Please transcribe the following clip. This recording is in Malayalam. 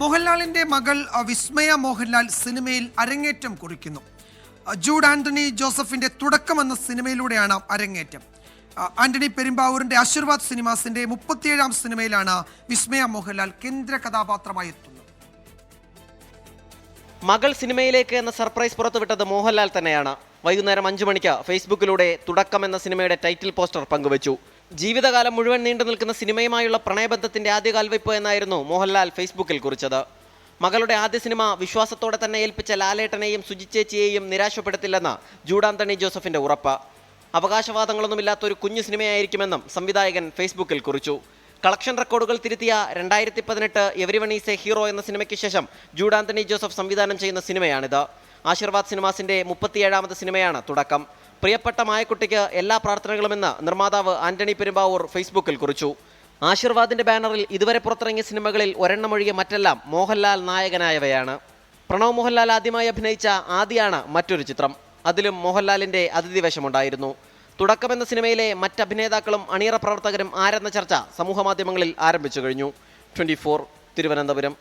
മോഹൻലാലിന്റെ മകൾ വിസ്മയ മോഹൻലാൽ സിനിമയിൽ അരങ്ങേറ്റം കുറിക്കുന്നു. ജൂഡ് ആന്റണി ജോസഫിന്റെ തുടക്കം എന്ന സിനിമയിലൂടെയാണ് അരങ്ങേറ്റം. ആന്റണി പെരുമ്പാവൂരിന്റെ ആശീർവാദ് സിനിമാസിന്റെ 37ാം സിനിമയിലാണ് വിസ്മയ മോഹൻലാൽ കേന്ദ്ര കഥാപാത്രമായി എത്തുന്നത്. മകൾ സിനിമയിലേക്ക് എന്ന സർപ്രൈസ് പുറത്തുവിട്ടത് മോഹൻലാൽ തന്നെയാണ്. വൈകുന്നേരം 5 മണിക്ക് ഫേസ്ബുക്കിലൂടെ തുടക്കം എന്ന സിനിമയുടെ ടൈറ്റിൽ പോസ്റ്റർ പങ്കുവച്ചു. ജീവിതകാലം മുഴുവൻ നീണ്ടു നിൽക്കുന്ന സിനിമയുമായുള്ള പ്രണയബന്ധത്തിന്റെ ആദ്യ കാൽവയ്പ് എന്നായിരുന്നു മോഹൻലാൽ ഫേസ്ബുക്കിൽ കുറിച്ചത്. മകളുടെ ആദ്യ സിനിമ വിശ്വാസത്തോടെ തന്നെ ഏൽപ്പിച്ച ലാലേട്ടനെയും സുജിച്ചേച്ചിയെയും നിരാശപ്പെടുത്തില്ലെന്ന് ജൂഡ് ആന്റണി ജോസഫിന്റെ ഉറപ്പ്. അവകാശവാദങ്ങളൊന്നുമില്ലാത്ത ഒരു കുഞ്ഞു സിനിമയായിരിക്കുമെന്നും സംവിധായകൻ ഫേസ്ബുക്കിൽ കുറിച്ചു. കളക്ഷൻ റെക്കോർഡുകൾ തിരുത്തിയ 2018 എവരിവൺ ഈസ് എ ഹീറോ എന്ന സിനിമയ്ക്ക് ശേഷം ജൂഡ് ആന്റണി ജോസഫ് സംവിധാനം ചെയ്യുന്ന സിനിമയാണിത്. ആശീർവാദ് സിനിമാസിന്റെ 37ാമത് സിനിമയാണ് തുടക്കം. പ്രിയപ്പെട്ട മായക്കുട്ടിക്ക് എല്ലാ പ്രാർത്ഥനകളുമെന്ന് നിർമ്മാതാവ് ആന്റണി പെരുമ്പാവൂർ ഫേസ്ബുക്കിൽ കുറിച്ചു. ആശീർവാദിന്റെ ബാനറിൽ ഇതുവരെ പുറത്തിറങ്ങിയ സിനിമകളിൽ ഒരെണ്ണമൊഴികെ മറ്റെല്ലാം മോഹൻലാൽ നായകനായവയാണ്. പ്രണവ് മോഹൻലാൽ ആദ്യമായി അഭിനയിച്ച ആദ്യമാണ് മറ്റൊരു ചിത്രം. അതിലും മോഹൻലാലിന്റെ അതിഥി വേഷമുണ്ടായിരുന്നു. തുടക്കം എന്ന സിനിമയിലെ മറ്റ് അഭിനേതാക്കളും അണിയറ പ്രവർത്തകരും ആരെന്ന ചർച്ച സമൂഹമാധ്യമങ്ങളിൽ ആരംഭിച്ചു കഴിഞ്ഞു. 24 തിരുവനന്തപുരം.